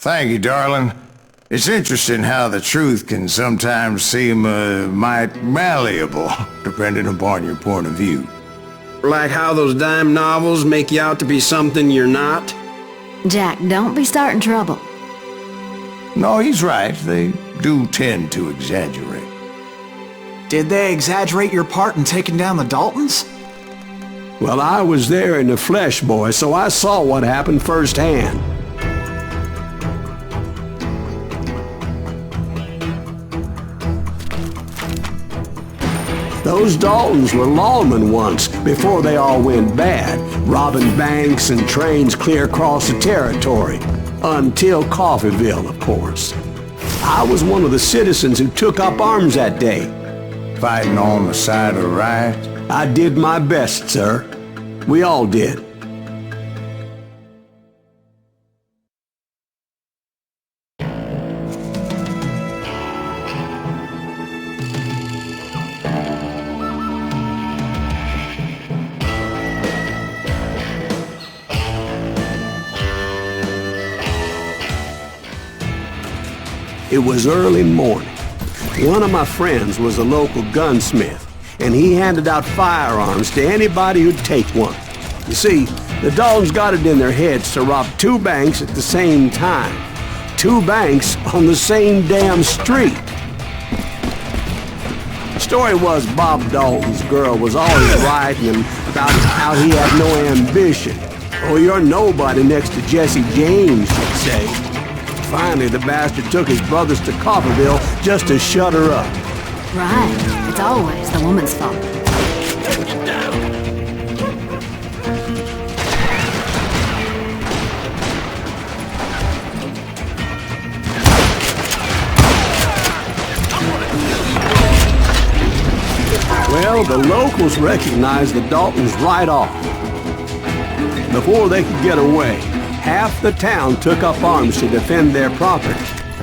Thank you, darling. It's interesting how the truth can sometimes seem, might malleable, depending upon your point of view. Like how those dime novels make you out to be something you're not? Jack, don't be starting trouble. No, he's right. They do tend to exaggerate. Did they exaggerate your part in taking down the Daltons? Well, I was there in the flesh, boy, so I saw what happened firsthand. Those Daltons were lawmen once, before they all went bad, robbing banks and trains clear across the territory. Until Coffeeville, of course. I was one of the citizens who took up arms that day. Fighting on the side of the right? I did my best, sir. We all did. It was early morning. One of my friends was a local gunsmith, and he handed out firearms to anybody who'd take one. You see, the Daltons got it in their heads to rob two banks at the same time. Two banks on the same damn street. The story was Bob Dalton's girl was always writing him about how he had no ambition. Oh, you're nobody next to Jesse James, she'd say. Finally, the bastard took his brothers to Coffeeville just to shut her up. Right. It's always the woman's fault. Get down. Well, the locals recognized the Daltons right off. Before they could get away, half the town took up arms to defend their property.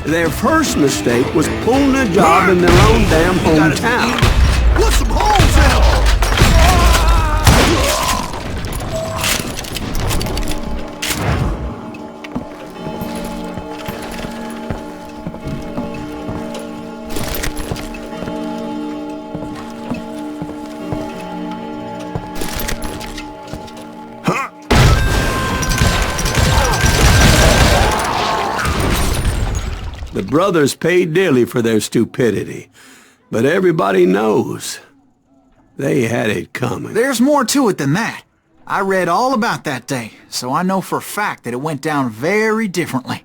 Their first mistake was pulling a job in their own damn hometown. Put some holes in them! The brothers paid dearly for their stupidity, but everybody knows they had it coming. There's more to it than that. I read all about that day, so I know for a fact that it went down very differently.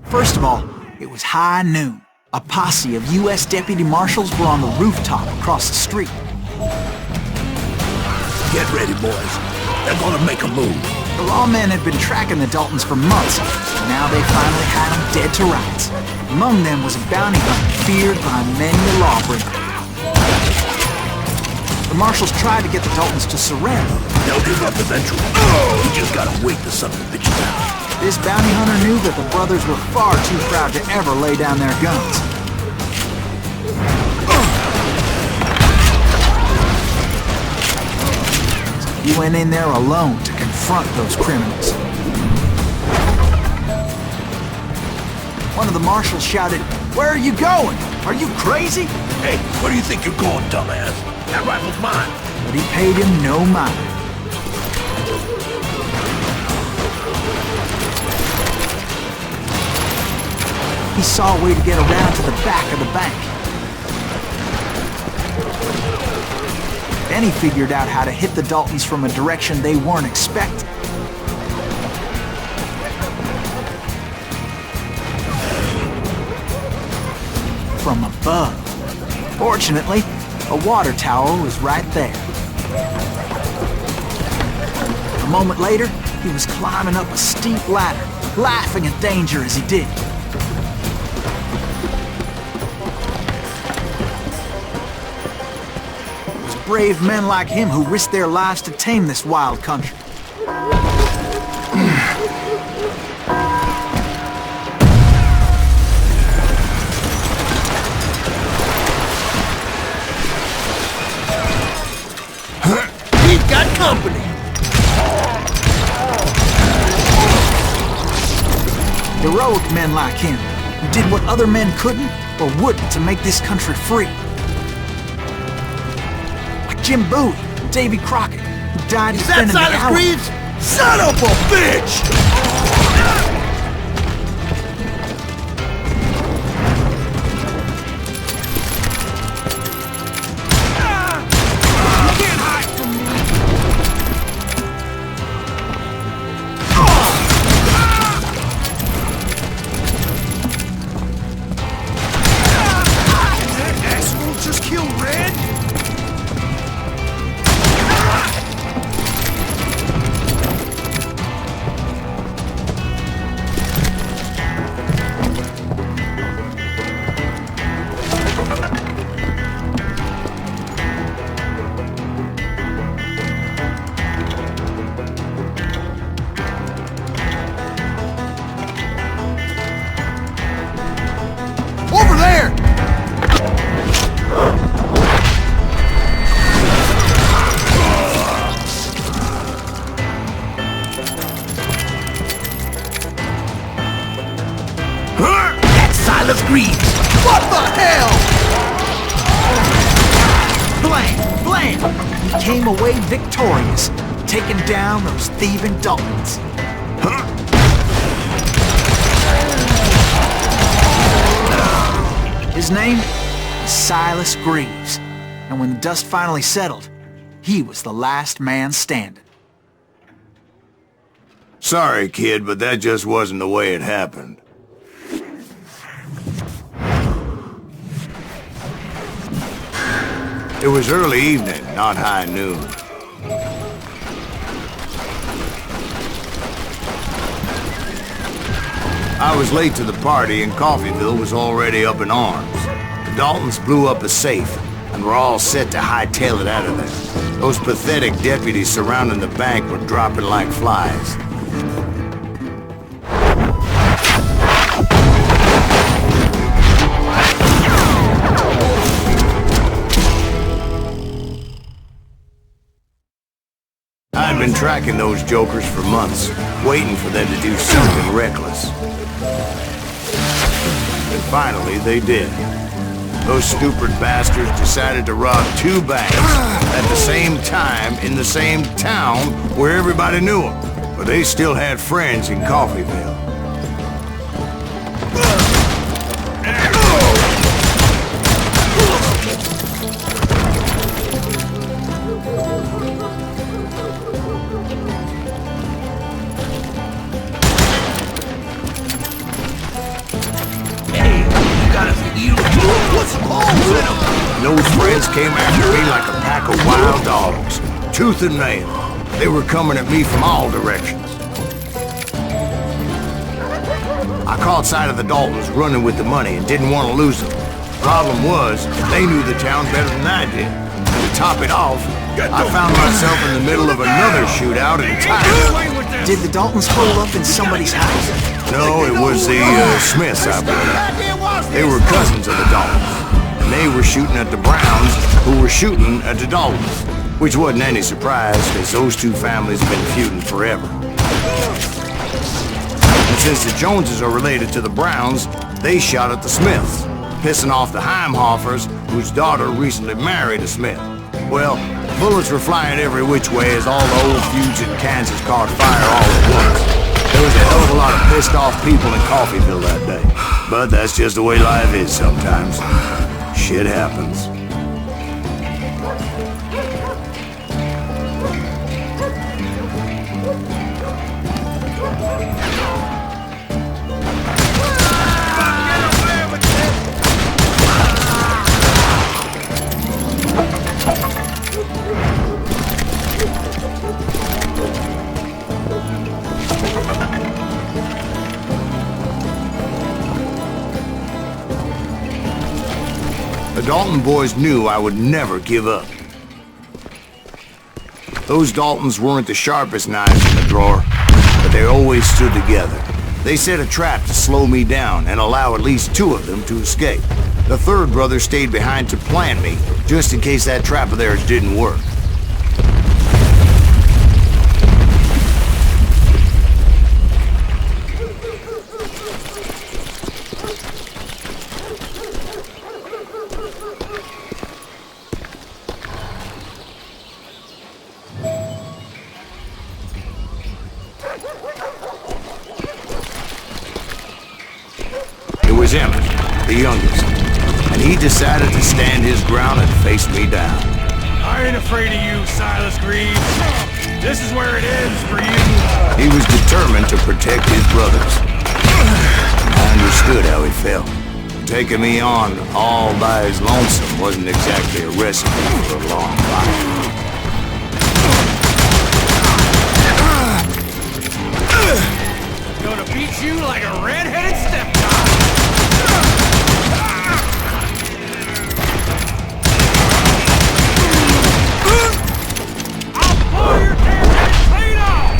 First of all, it was high noon. A posse of U.S. deputy marshals were on the rooftop across the street. Get ready, boys. They're gonna make a move. The lawmen had been tracking the Daltons for months, so now they finally had them dead to rights. Among them was a bounty hunter feared by many a lawbreaker. The marshals tried to get the Daltons to surrender. They'll give up eventually. We just gotta wait the son of the bitches out. This bounty hunter knew that the brothers were far too proud to ever lay down their guns. He went in there alone to confront those criminals. One of the marshals shouted, "Where are you going? Are you crazy?" Hey, where do you think you're going, dumbass? That rifle's mine. But he paid him no mind. He saw a way to get around to the back of the bank. Then he figured out how to hit the Daltons from a direction they weren't expecting. From above. Fortunately, a water tower was right there. A moment later, he was climbing up a steep ladder, laughing at danger as he did. Brave men like him who risked their lives to tame this wild country. We've got company. Heroic men like him, who did what other men couldn't or wouldn't to make this country free. Like Jim Bowie and Davy Crockett, who died defending the Alamo. Greaves? Son of a bitch! What the hell? Blam! He came away victorious, taking down those thieving Daltons. His name was Silas Greaves, and when the dust finally settled, he was the last man standing. Sorry, kid, but that just wasn't the way it happened. It was early evening, not high noon. I was late to the party and Coffeyville was already up in arms. The Daltons blew up a safe and were all set to hightail it out of there. Those pathetic deputies surrounding the bank were dropping like flies. I'd been tracking those jokers for months, waiting for them to do something reckless. And finally, they did. Those stupid bastards decided to rob two banks at the same time in the same town where everybody knew them. But they still had friends in Coffeyville. Those friends came after me like a pack of wild dogs, tooth and nail. They were coming at me from all directions. I caught sight of the Daltons running with the money and didn't want to lose them. Problem was, they knew the town better than I did. And to top it off, I found myself in the middle of another shootout entirely. Did the Daltons hole up in somebody's house? No, it was the Smiths, I believe. They were cousins of the Daltons. And they were shooting at the Browns, who were shooting at the Daltons. Which wasn't any surprise, because those two families have been feuding forever. And since the Joneses are related to the Browns, they shot at the Smiths, pissing off the Heimhoffers, whose daughter recently married a Smith. Well, bullets were flying every which way as all the old feuds in Kansas caught fire all at once. There was a hell of a lot of pissed off people in Coffeyville that day. But that's just the way life is sometimes. Shit happens. The Dalton boys knew I would never give up. Those Daltons weren't the sharpest knives in the drawer, but they always stood together. They set a trap to slow me down and allow at least two of them to escape. The third brother stayed behind to plant me, just in case that trap of theirs didn't work. was Emmett, the youngest, and he decided to stand his ground and face me down. I ain't afraid of you, Silas Greaves. This is where it ends for you. He was determined to protect his brothers. I understood how he felt. Taking me on all by his lonesome wasn't exactly a recipe for a long life. Gonna beat you like a red-headed stepdaughter. I'll blow your damn head clean off!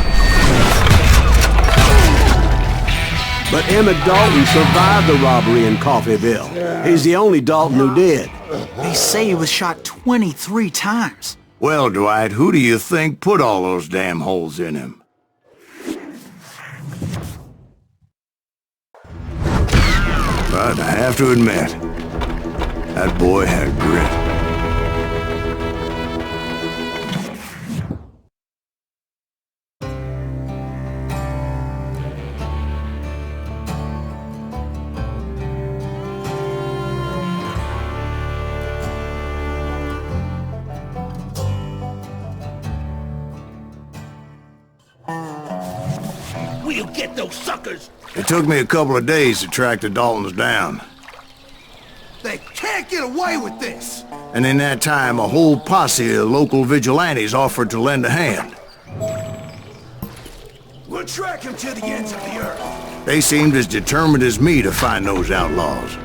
But Emmett Dalton survived the robbery in Coffeyville. He's the only Dalton who did. They say he was shot 23 times. Well, Dwight, who do you think put all those damn holes in him? But I have to admit, that boy had grit. We'll get those suckers! It took me a couple of days to track the Daltons down. They can't get away with this! And in that time, a whole posse of local vigilantes offered to lend a hand. We'll track him to the ends of the earth. They seemed as determined as me to find those outlaws.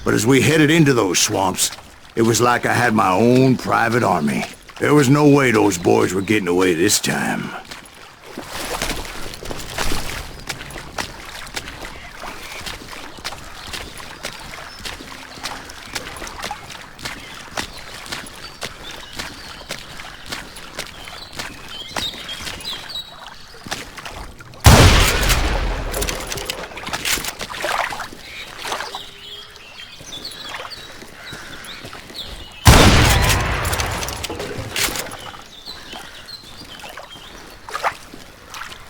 But as we headed into those swamps, it was like I had my own private army. There was no way those boys were getting away this time.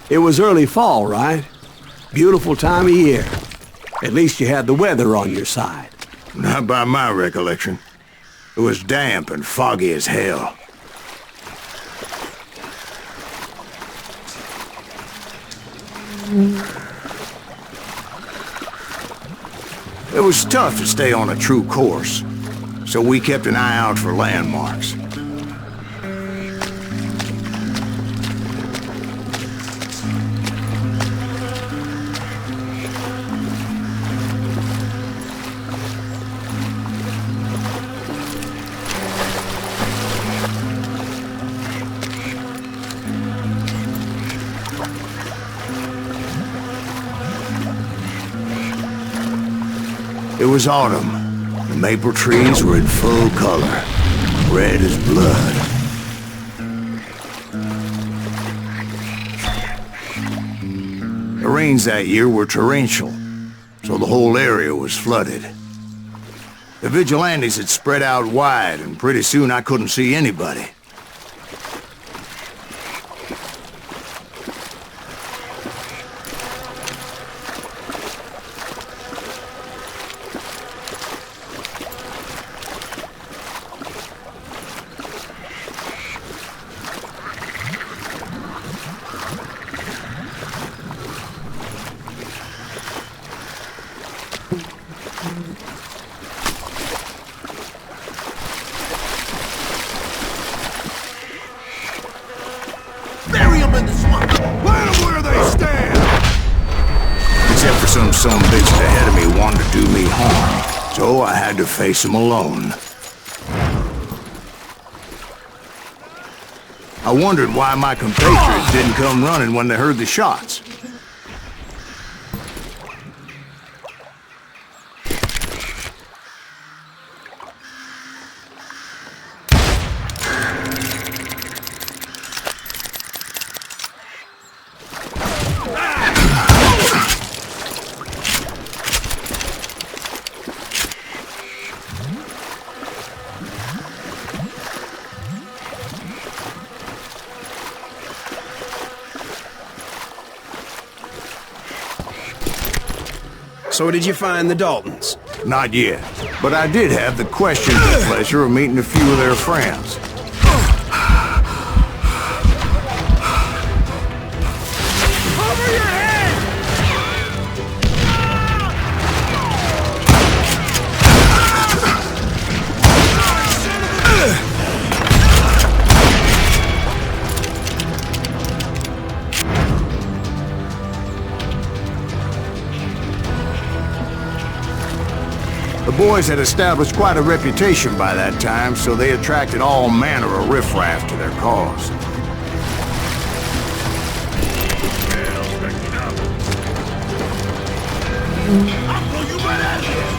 It was early fall, right? Beautiful time of year. At least you had the weather on your side. Not by my recollection. It was damp and foggy as hell. It was tough to stay on a true course, so we kept an eye out for landmarks. It was autumn. The maple trees were in full color, red as blood. The rains that year were torrential, so the whole area was flooded. The vigilantes had spread out wide, and pretty soon I couldn't see anybody. Bury them in the swamp! Plant them where they stand! Except for some bitch ahead of me wanted to do me harm, so I had to face him alone. I wondered why my compatriots didn't come running when they heard the shots. So did you find the Daltons? Not yet, but I did have the questionable pleasure of meeting a few of their friends. Over your head! The boys had established quite a reputation by that time, so they attracted all manner of riffraff to their cause. I'll pull you right out of here!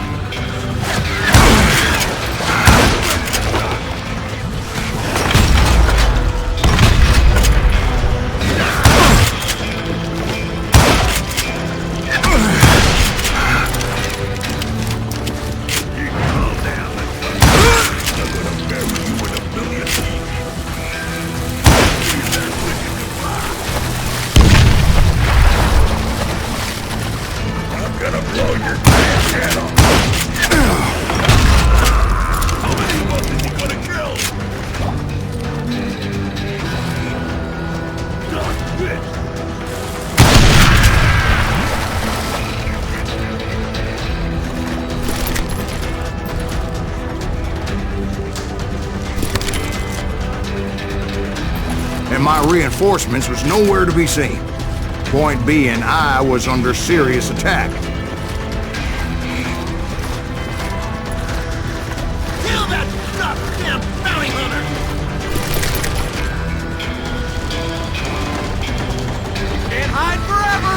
And my reinforcements was nowhere to be seen. Point being, I was under serious attack. Kill that goddamn bounty hunter! Can't hide forever!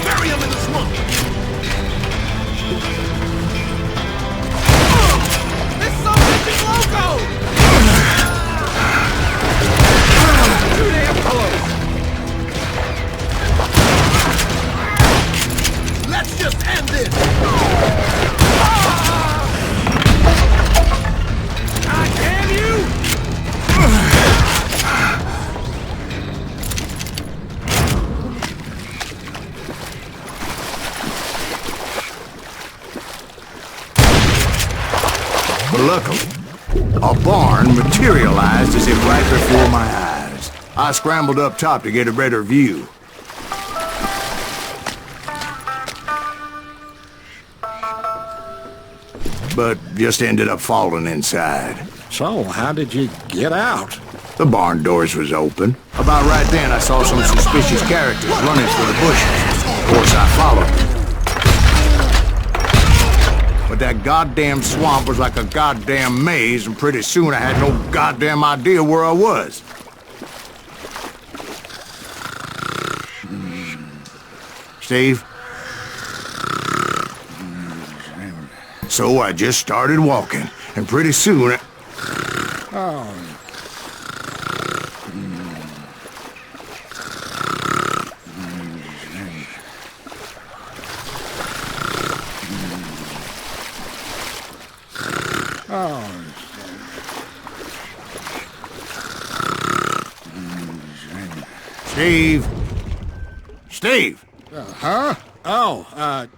Bury him in the smoke! This son-of-a-bitch is loco! Too damn close! Let's just end this! God damn you! But luckily, a barn materialized as if right before my eyes. I scrambled up top to get a better view. But just ended up falling inside. So, how did you get out? The barn doors was open. About right then, I saw some suspicious characters running through the bushes. Of course, I followed them. But that goddamn swamp was like a goddamn maze, and pretty soon I had no goddamn idea where I was. Steve? So I just started walking, and pretty soon Steve? Steve! Huh? Oh,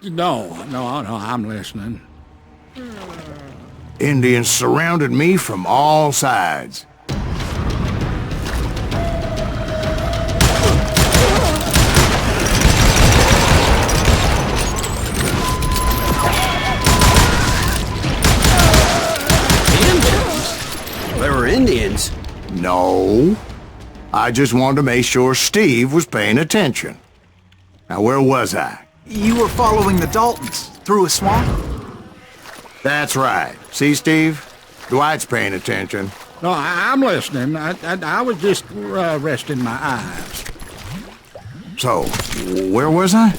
no, I'm listening. Indians surrounded me from all sides. There were Indians. No. I just wanted to make sure Steve was paying attention. Now, where was I? You were following the Daltons through a swamp? That's right. See, Steve? Dwight's paying attention. No, I'm listening. I was just resting my eyes. So, where was I?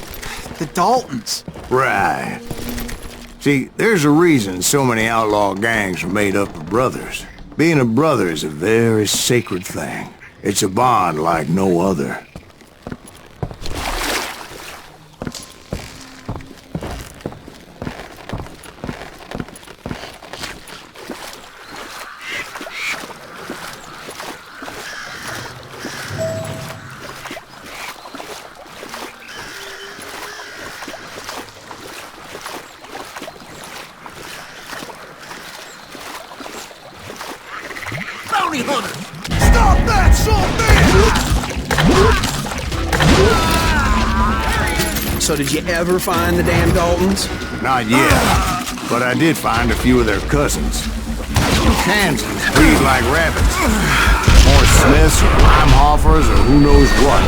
The Daltons. Right. See, there's a reason so many outlaw gangs are made up of brothers. Being a brother is a very sacred thing. It's a bond like no other. bounty hunters! Stop that, So did you ever find the damn Daltons? Not yet, but I did find a few of their cousins. Kansans breed like rabbits. More Smiths or Limehoffers or who knows what.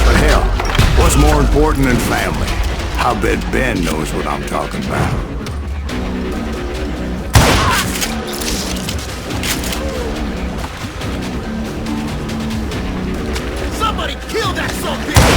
But hell, what's more important than family? I bet Ben knows what I'm talking about. Somebody kill that son-of-a-bitch!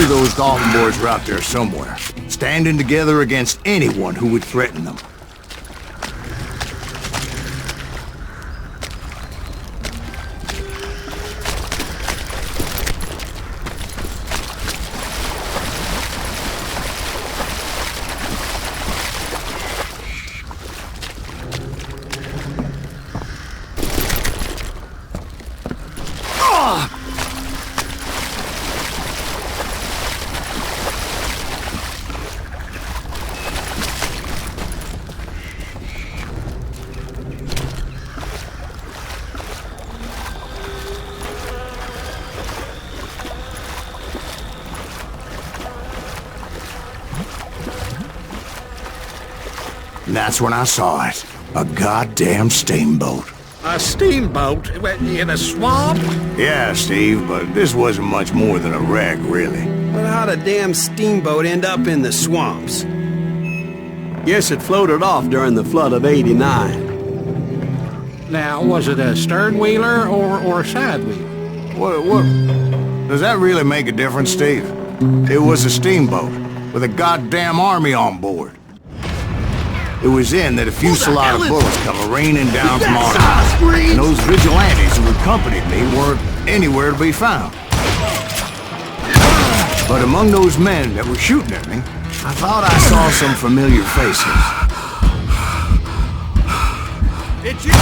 Those Dalton boys were out there somewhere, standing together against anyone who would threaten them. And that's when I saw it. A goddamn steamboat. A steamboat? In a swamp? Yeah, Steve, but this wasn't much more than a wreck, really. But how'd a damn steamboat end up in the swamps? Guess it floated off during the flood of '89. Now, was it a stern-wheeler or a side-wheeler? What? Does that really make a difference, Steve? It was a steamboat with a goddamn army on board. It was then that a fusillade of bullets come raining down from on high, and those vigilantes who accompanied me weren't anywhere to be found. But among those men that were shooting at me, I thought I saw some familiar faces. It's you!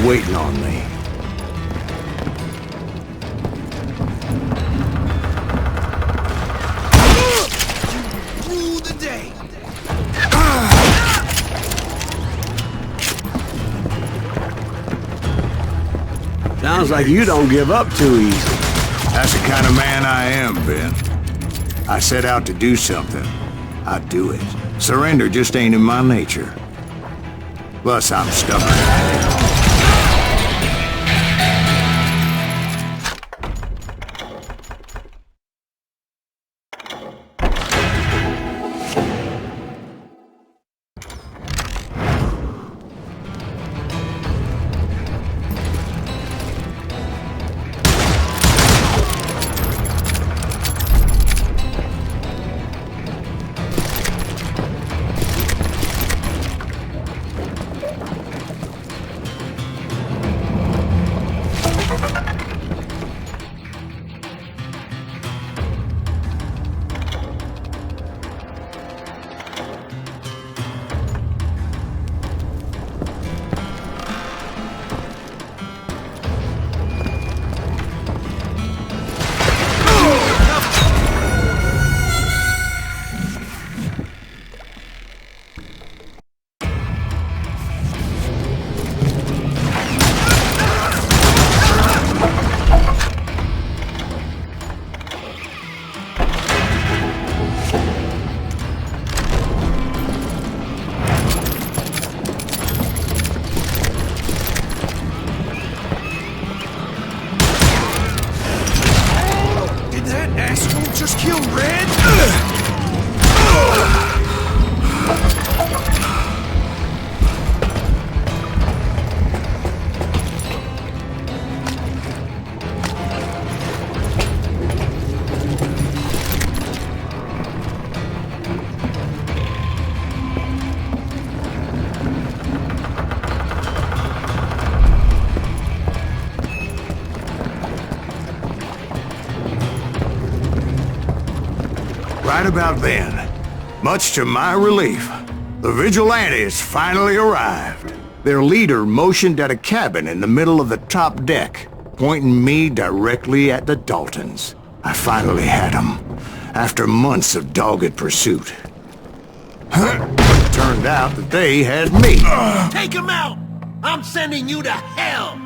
waiting on me. Rule the day. Sounds like you don't give up too easy. That's the kind of man I am, Ben. I set out to do something. I do it. Surrender just ain't in my nature. Plus, I'm stubborn. Just kill Red? Right about then, much to my relief, the vigilantes finally arrived. Their leader motioned at a cabin in the middle of the top deck, pointing me directly at the Daltons. I finally had them, after months of dogged pursuit. It turned out that they had me. Take him out! I'm sending you to hell!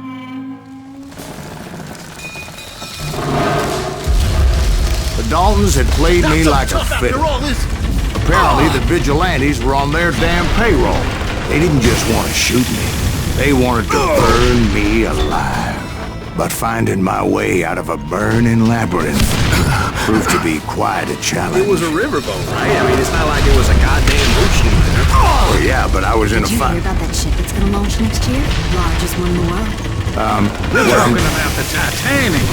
The Daltons had played me like a fiddle. Apparently, the vigilantes were on their damn payroll. They didn't just want to shoot me. They wanted to burn me alive. But finding my way out of a burning labyrinth proved to be quite a challenge. It was a riverboat, right? I mean, it's not like it was a goddamn ocean liner. Oh, yeah, but I was in a Did you fight. hear about that ship that's gonna launch next year? Largest one in the world. We're talking about the Titanic.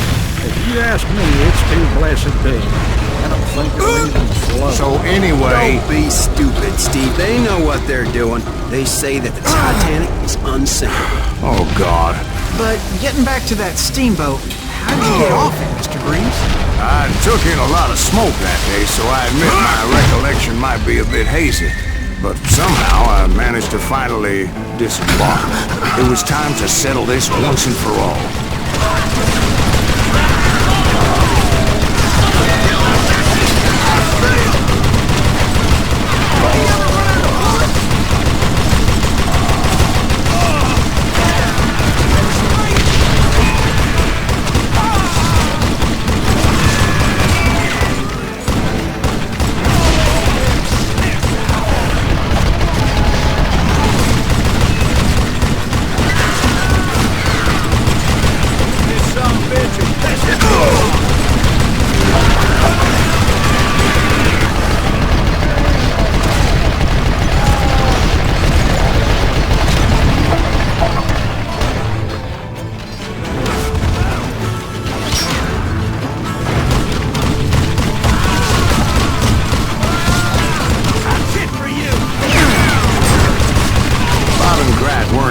If you ask me, it's too blessed big. I don't think it'll even float. So anyway, Don't be stupid, Steve. They know what they're doing. They say that the Titanic is unsinkable. oh God. But getting back to that steamboat, how did you get off it, Mr. Greaves? I took in a lot of smoke that day, so I admit my recollection might be a bit hazy. But somehow I managed to finally disembark. It was time to settle this once and for all.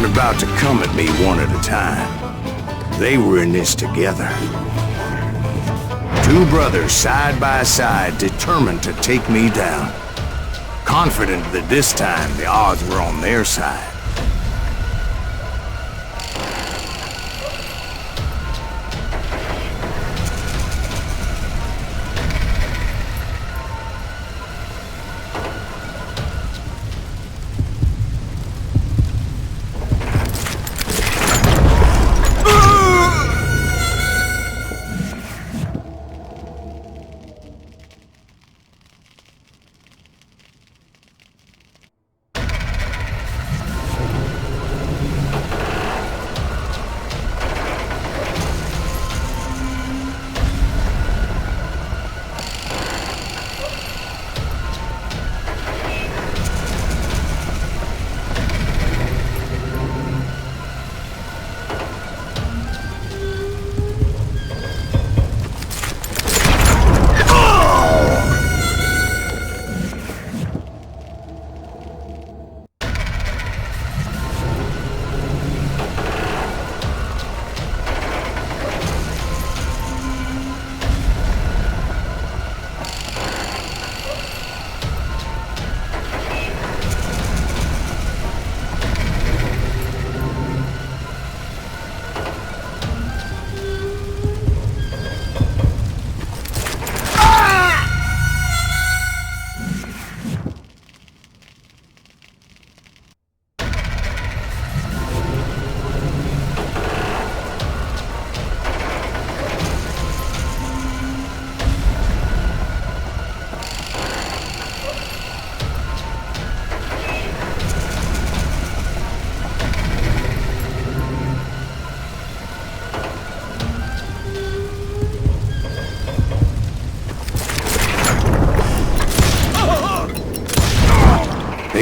About to come at me one at a time. They were in this together. Two brothers side by side, determined to take me down. Confident that this time the odds were on their side.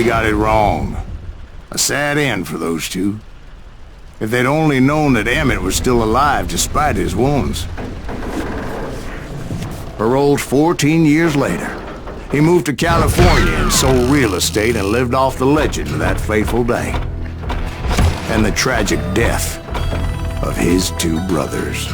they got it wrong. A sad end for those two. If they'd only known that Emmett was still alive despite his wounds. Paroled 14 years later, he moved to California and sold real estate and lived off the legend of that fateful day. And the tragic death of his two brothers.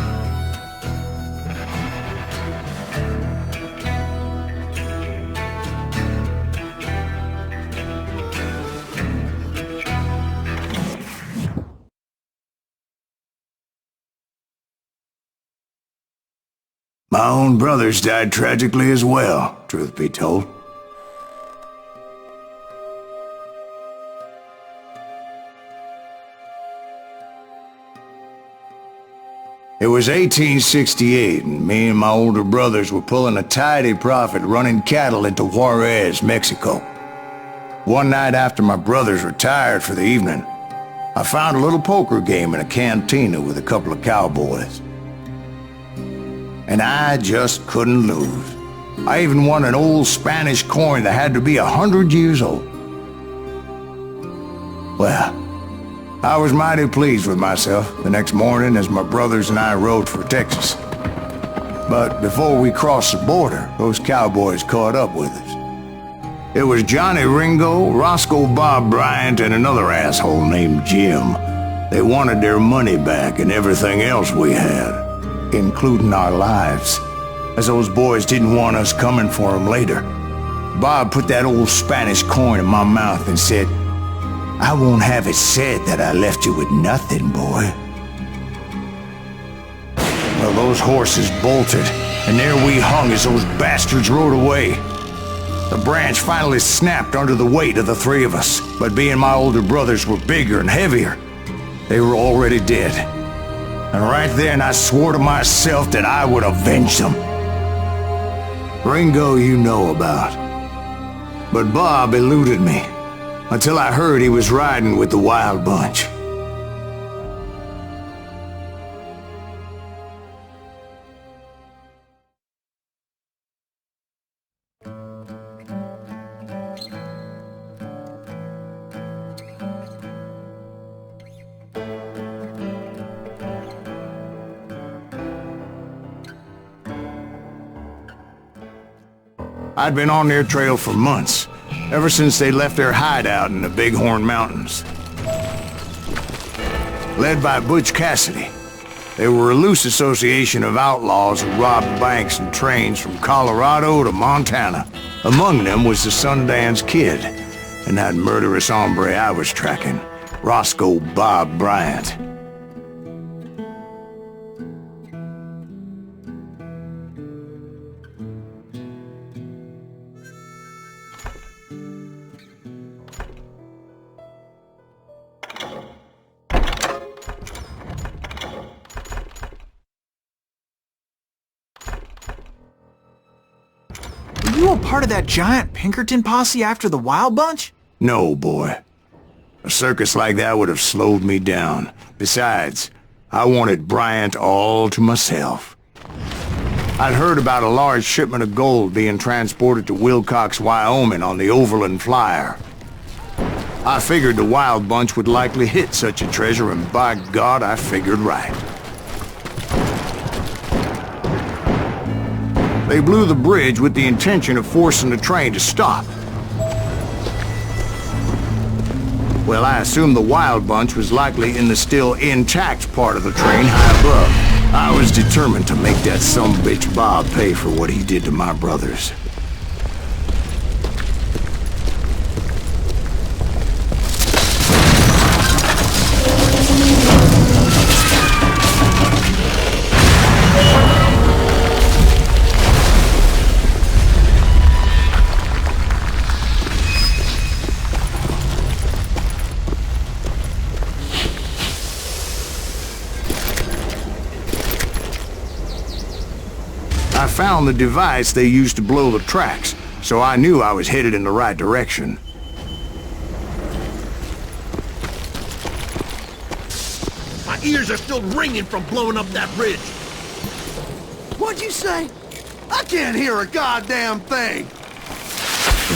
My own brothers died tragically as well, truth be told. It was 1868, and me and my older brothers were pulling a tidy profit running cattle into Juarez, Mexico. One night after my brothers retired for the evening, I found a little poker game in a cantina with a couple of cowboys. And I just couldn't lose. I even won an old Spanish coin that had to be 100 years old. Well, I was mighty pleased with myself the next morning as my brothers and I rode for Texas. But before we crossed the border, those cowboys caught up with us. It was Johnny Ringo, Roscoe Bob Bryant, and another asshole named Jim. They wanted their money back and everything else we had, including our lives, as those boys didn't want us coming for them later. Bob put that old Spanish coin in my mouth and said, "I won't have it said that I left you with nothing, boy." Well, those horses bolted, and there we hung as those bastards rode away. The branch finally snapped under the weight of the three of us, but being my older brothers were bigger and heavier, they were already dead. And right then I swore to myself that I would avenge them. Ringo you know about. But Bob eluded me, until I heard he was riding with the Wild Bunch. I'd been on their trail for months, ever since they left their hideout in the Bighorn Mountains. Led by Butch Cassidy, they were a loose association of outlaws who robbed banks and trains from Colorado to Montana. Among them was the Sundance Kid, and that murderous hombre I was tracking, Roscoe Bob Bryant. Were you a part of that giant Pinkerton posse after the Wild Bunch? No, boy. A circus like that would have slowed me down. Besides, I wanted Bryant all to myself. I'd heard about a large shipment of gold being transported to Wilcox, Wyoming on the Overland Flyer. I figured the Wild Bunch would likely hit such a treasure, and by God, I figured right. They blew the bridge with the intention of forcing the train to stop. Well, I assumed the Wild Bunch was likely in the still intact part of the train high above. I was determined to make that sumbitch Bob pay for what he did to my brothers. I found the device they used to blow the tracks, so I knew I was headed in the right direction. My ears are still ringing from blowing up that bridge. What'd you say? I can't hear a goddamn thing!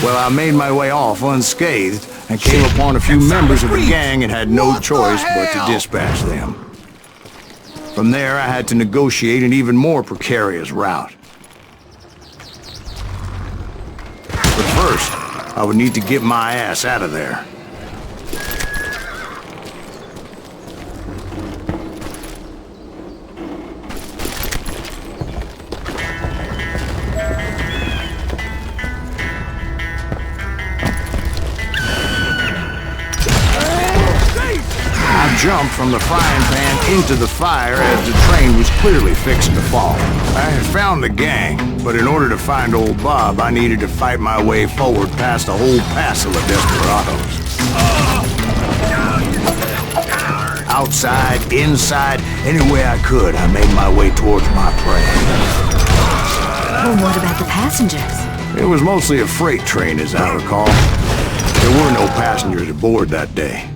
Well, I made my way off unscathed and came upon a few members of the gang and had no choice but to dispatch them. From there, I had to negotiate an even more precarious route. But first, I would need to get my ass out of there. I jumped from the frying pan into the fire as the train was clearly fixing to fall. I had found the gang, but in order to find old Bob, I needed to fight my way forward past a whole passel of desperados. Outside, inside, any way I could, I made my way towards my prey. Well, what about the passengers? It was mostly a freight train, as I recall. There were no passengers aboard that day.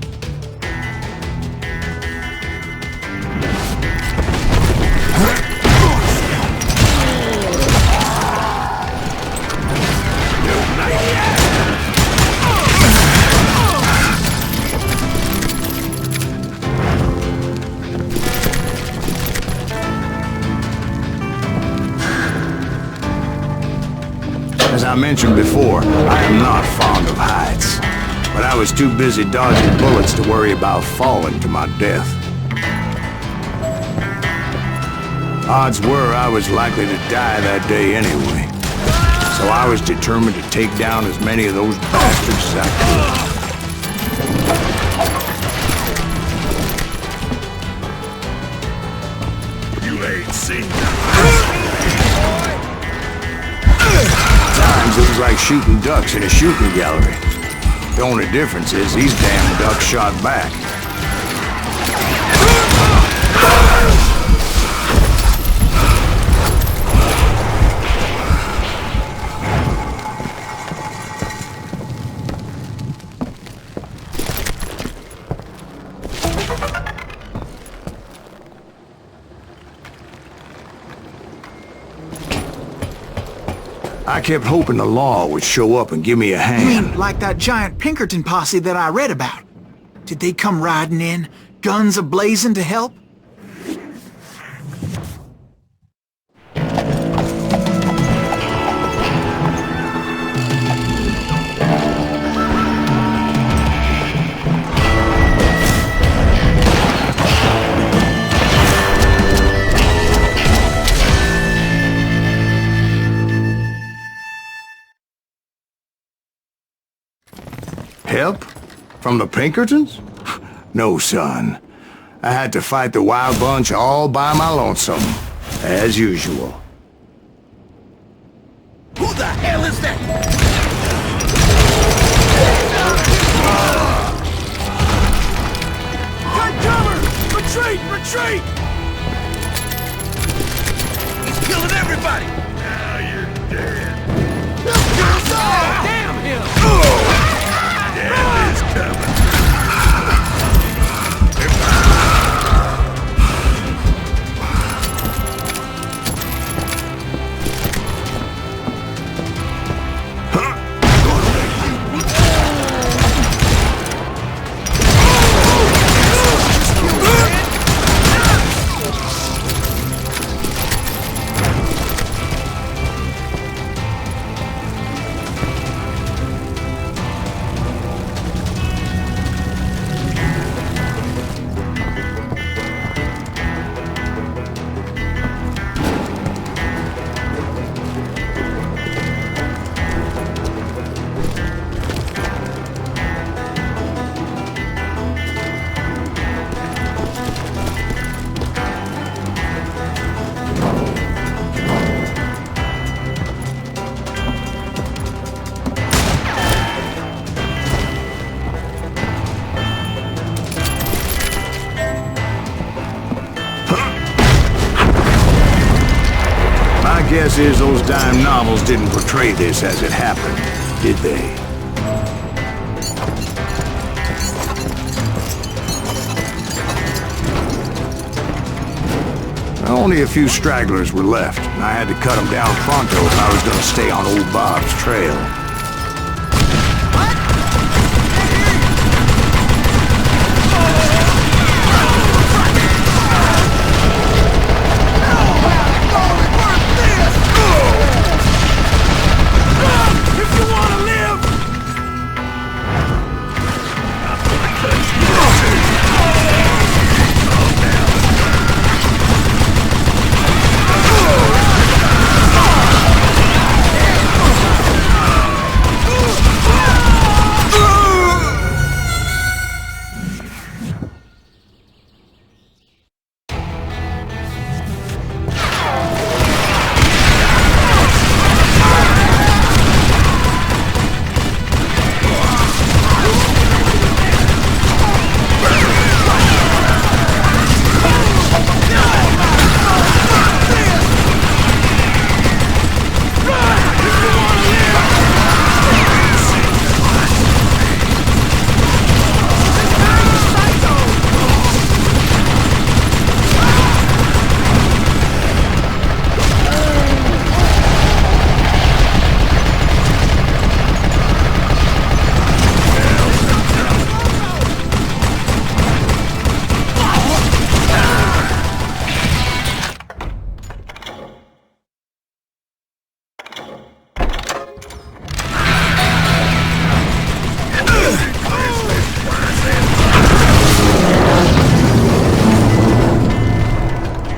As I mentioned before, I am not fond of heights, but I was too busy dodging bullets to worry about falling to my death. Odds were I was likely to die that day anyway, so I was determined to take down as many of those bastards as I could. You ain't seen nothing. Times it was like shooting ducks in a shooting gallery. The only difference is these damn ducks shot back. I kept hoping the law would show up and give me a hand. You mean like that giant Pinkerton posse that I read about? Did they come riding in, guns a-blazing to help? Help? From the Pinkertons? No, son. I had to fight the wild bunch all by my lonesome, as usual. Who the hell is that? Got cover! Retreat! Retreat! He's killing everybody! Now you're dead. Damn him! Death is coming. Guess is those dime novels didn't portray this as it happened, did they? Only a few stragglers were left, and I had to cut them down pronto if I was going to stay on old Bob's trail.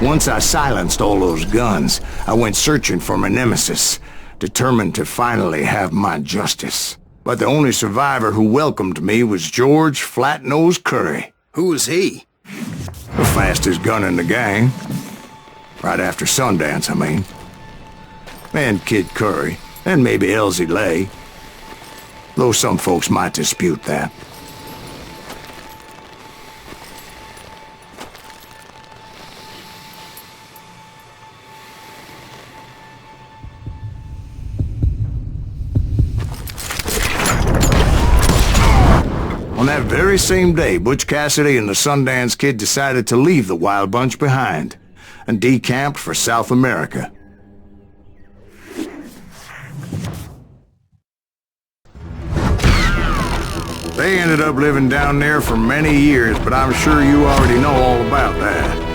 Once I silenced all those guns, I went searching for my nemesis, determined to finally have my justice. But the only survivor who welcomed me was George Flat-Nosed Curry. Who was he? The fastest gun in the gang. Right after Sundance, I mean. And Kid Curry, and maybe Elsie Lay. Though some folks might dispute that. On that very same day, Butch Cassidy and the Sundance Kid decided to leave the Wild Bunch behind and decamped for South America. They ended up living down there for many years, but I'm sure you already know all about that.